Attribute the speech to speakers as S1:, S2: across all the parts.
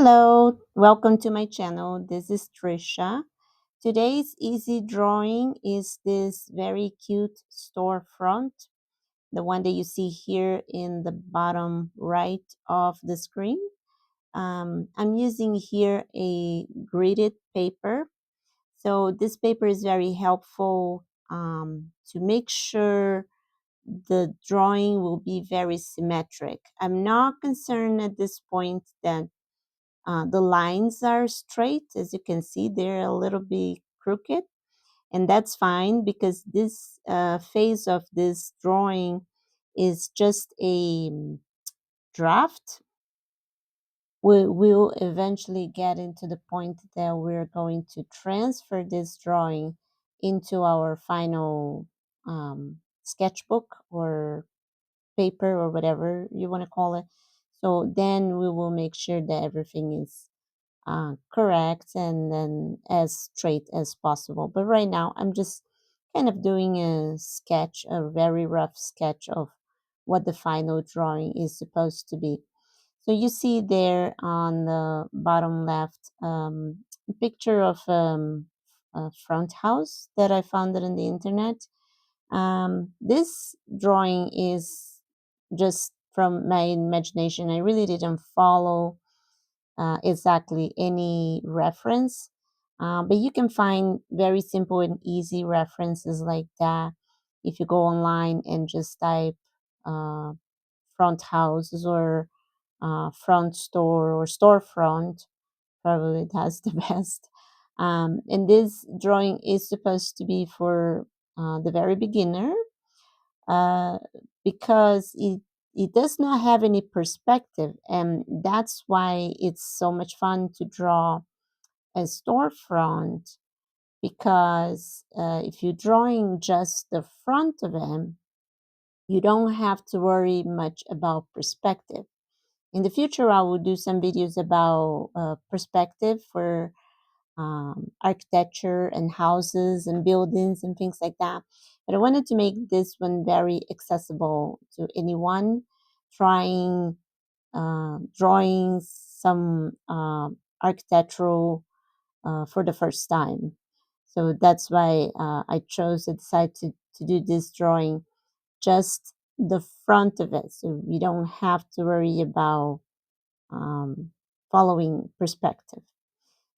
S1: Hello, welcome to my channel. This is Trisha. Today's easy drawing is this very cute storefront, the one that you see here in the bottom right of the screen. I'm using here a gridded paper. So this paper is very helpful to make sure the drawing will be very symmetric. I'm not concerned at this point that the lines are straight. As you can see, they're a little bit crooked, and that's fine because this phase of this drawing is just a draft. We will eventually get into the point that we're going to transfer this drawing into our final sketchbook or paper or whatever you want to call it. So then we will make sure that everything is correct and then as straight as possible. But right now, I'm just kind of doing a sketch, a very rough sketch of what the final drawing is supposed to be. So you see there on the bottom left a picture of a front house that I found it on the internet. This drawing is just from my imagination. I really didn't follow exactly any reference. But you can find very simple and easy references like that if you go online and just type uh, front houses or front store or storefront. Probably that's the best. And this drawing is supposed to be for the very beginner uh, because it does not have any perspective, and that's why it's so much fun to draw a storefront. Because if you're drawing just the front of them, you don't have to worry much about perspective. In the future, I will do some videos about perspective for architecture and houses and buildings and things like that. But I wanted to make this one very accessible to anyone trying drawing some architectural for the first time. So that's why I chose to decide to do this drawing just the front of it. So you don't have to worry about um, following perspective.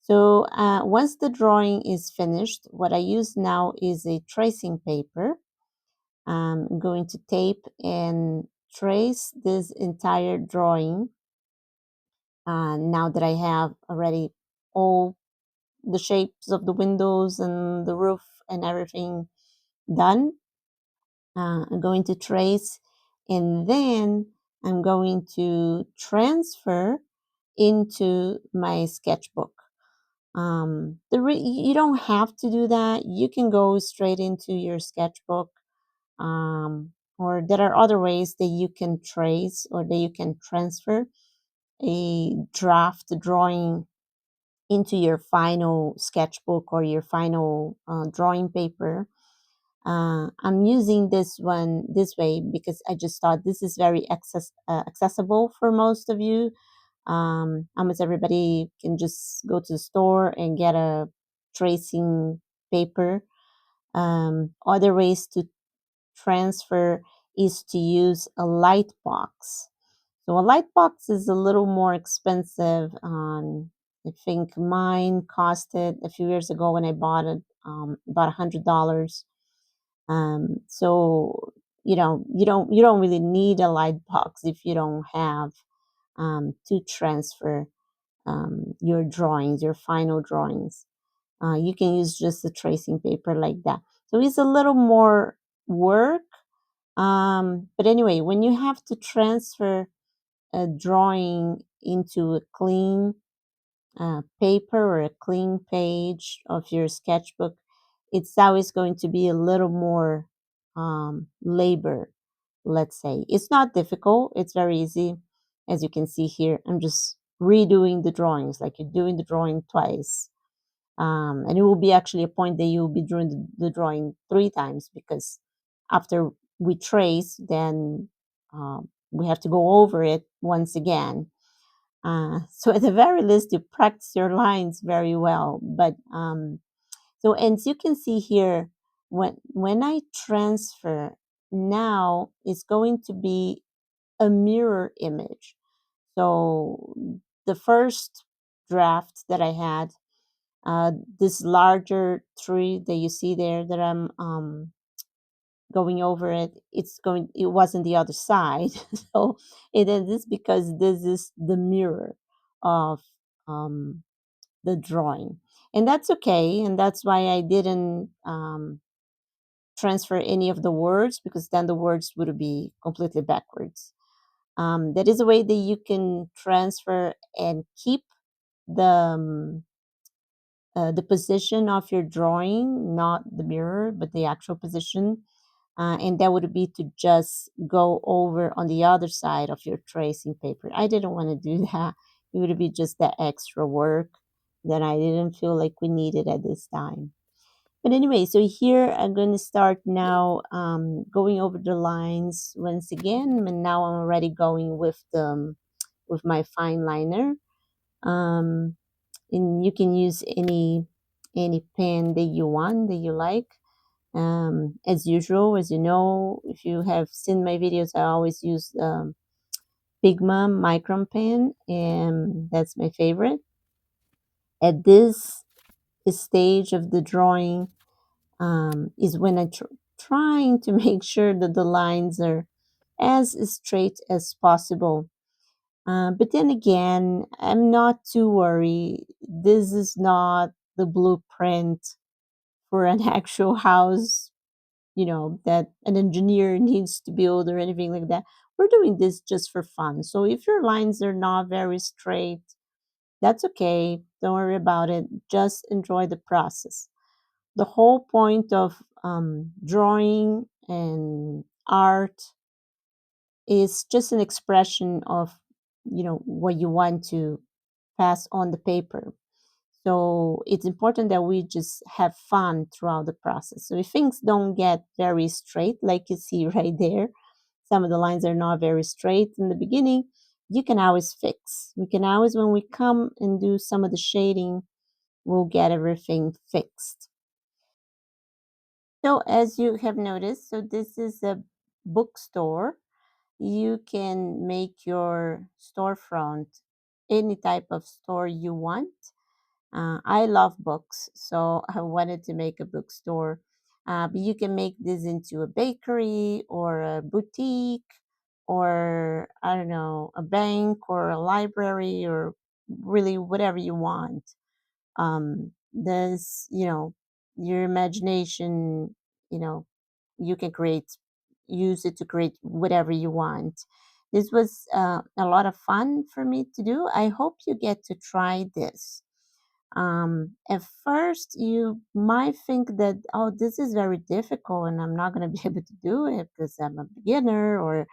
S1: So once the drawing is finished, what I use now is a tracing paper. I'm going to tape and trace this entire drawing. Now that I have already all the shapes of the windows and the roof and everything done, I'm going to trace, and then I'm going to transfer into my sketchbook. You don't have to do that. You can go straight into your sketchbook, or there are other ways that you can trace or that you can transfer a draft drawing into your final sketchbook or your final drawing paper. I'm using this one this way because I just thought this is very accessible for most of you. Almost everybody can just go to the store and get a tracing paper. Other ways to transfer is to use a light box. So a light box is a little more expensive. I think mine costed a few years ago when I bought it about $100. So you don't really need a light box if you don't have to transfer your drawings, your final drawings. You can use just a tracing paper like that. So it's a little more work. But anyway, when you have to transfer a drawing into a clean paper or a clean page of your sketchbook, it's always going to be a little more labor, let's say. It's not difficult, it's very easy. As you can see here, I'm just redoing the drawings, like you're doing the drawing twice. And it will be actually a point that you will be doing the drawing 3 times, because after we trace, then we have to go over it once again. So at the very least, you practice your lines very well. But so, and as you can see here, when I transfer, now it's going to be a mirror image. So the first draft that I had, this larger tree that you see there that I'm going over it, it wasn't the other side. So it is because this is the mirror of um, the drawing. And that's okay. And that's why I didn't transfer any of the words, because then the words would be completely backwards. That is a way that you can transfer and keep the position of your drawing, not the mirror, but the actual position. And that would be to just go over on the other side of your tracing paper. I didn't want to do that. It would be just that extra work that I didn't feel like we needed at this time. But anyway, so here I'm going to start now going over the lines once again. And now I'm already going with my fine liner. Um, and you can use any pen that you want, that you like. As usual, as you know, if you have seen my videos, I always use Pigma Micron pen, and that's my favorite. At this stage of the drawing is when I trying to make sure that the lines are as straight as possible. But then again, I'm not too worried. This is not the blueprint for an actual house, that an engineer needs to build or anything like that. We're doing this just for fun. So if your lines are not very straight, that's okay. Don't worry about it. Just enjoy the process. The whole point of drawing and art is just an expression of, what you want to pass on the paper. So it's important that we just have fun throughout the process. So if things don't get very straight, like you see right there, some of the lines are not very straight in the beginning, you can always fix. We can always, when we come and do some of the shading, we'll get everything fixed. So as you have noticed, so this is a bookstore. You can make your storefront any type of store you want. I love books, so I wanted to make a bookstore. But you can make this into a bakery or a boutique or, I don't know, a bank or a library or really whatever you want. There's, your imagination, you know, you can use it to create whatever you want. This was a lot of fun for me to do. I hope you get to try this. At first, you might think that, oh, this is very difficult and I'm not going to be able to do it because I'm a beginner or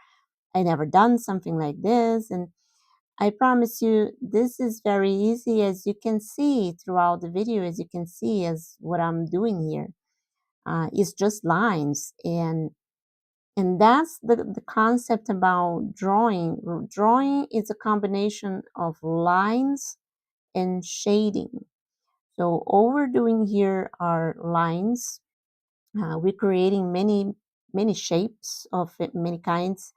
S1: I never done something like this. And I promise you, this is very easy, as you can see throughout the video, as you can see as what I'm doing here. It's just lines. And that's the concept about drawing. Drawing is a combination of lines and shading. So all we're doing here are lines. We're creating many shapes of many kinds,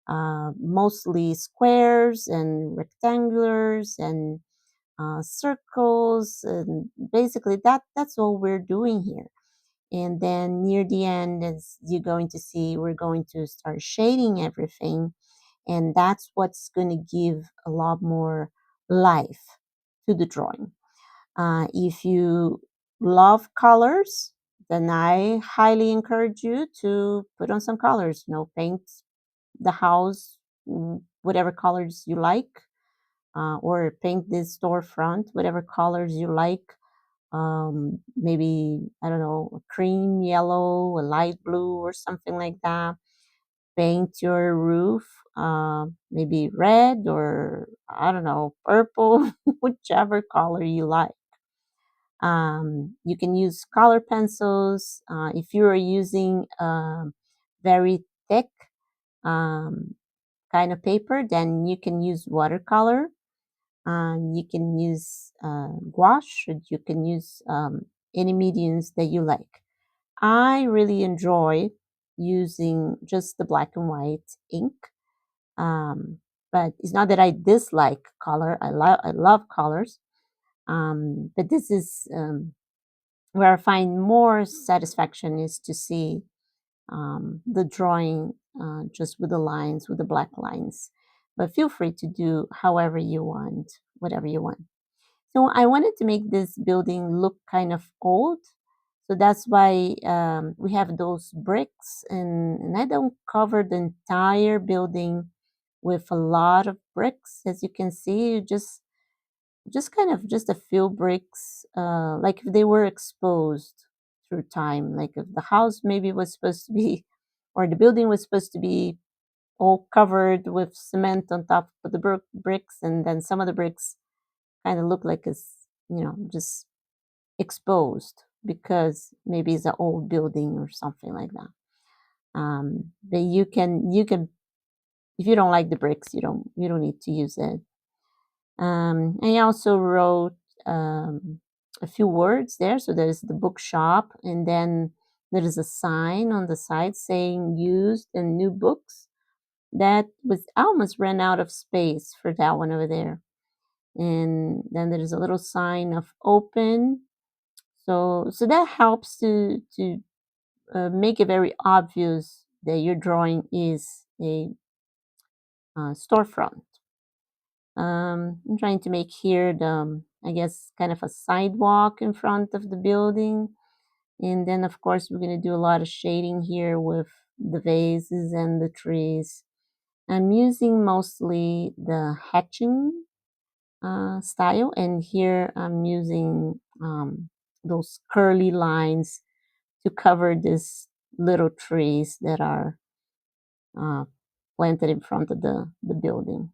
S1: mostly squares and rectangulars and circles, and basically that's all we're doing here. And then near the end, as you're going to see, we're going to start shading everything, and that's what's going to give a lot more life to the drawing. If you love colors, then I highly encourage you to put on some colors. Paint the house whatever colors you like, or paint this storefront whatever colors you like. Maybe, I don't know, a cream yellow, a light blue, or something like that. Paint your roof, maybe red or, I don't know, purple, whichever color you like. You can use color pencils. If you are using very thick um, kind of paper, then you can use watercolor. You can use gouache, or you can use any mediums that you like. I really enjoy using just the black and white ink. Um, but it's not that I dislike color. I love colors. But this is where I find more satisfaction is to see the drawing just with the lines, with the black lines. But feel free to do however you want, whatever you want. So I wanted to make this building look kind of old. So that's why we have those bricks, and I don't cover the entire building with a lot of bricks. As you can see, just kind of just a few bricks, like if they were exposed through time, like if the house maybe was supposed to be, or the building was supposed to be all covered with cement on top of the bricks, and then some of the bricks kind of look like it's, just exposed because maybe it's an old building or something like that. But you can if you don't like the bricks, you don't need to use it. I also wrote a few words there. So there's the bookshop, and then there is a sign on the side saying used and new books. That was I almost ran out of space for that one over there. And then there's a little sign of open. So that helps to make it very obvious that your drawing is a storefront. I'm trying to make here I guess, kind of a sidewalk in front of the building. And then, of course, we're going to do a lot of shading here with the vases and the trees. I'm using mostly the hatching style, and here I'm using those curly lines to cover these little trees that are uh, planted in front of the building.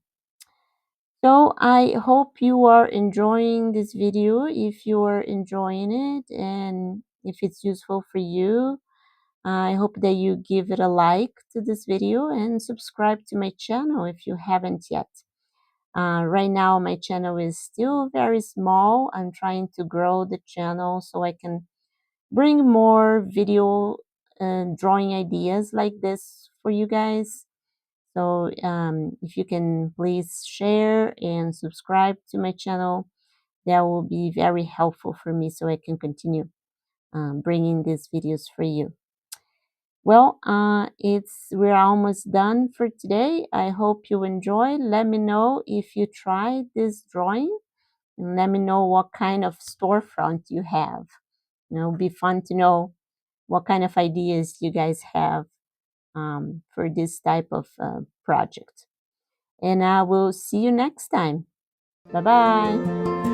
S1: So I hope you are enjoying this video. If you are enjoying it and if it's useful for you, I hope that you give it a like to this video and subscribe to my channel if you haven't yet. Right now, my channel is still very small. I'm trying to grow the channel so I can bring more video and drawing ideas like this for you guys. So if you can please share and subscribe to my channel, that will be very helpful for me so I can continue bringing these videos for you. Well, we're almost done for today. I hope you enjoyed. Let me know if you tried this drawing, and let me know what kind of storefront you have. It'll be fun to know what kind of ideas you guys have for this type of project. And I will see you next time. Bye bye.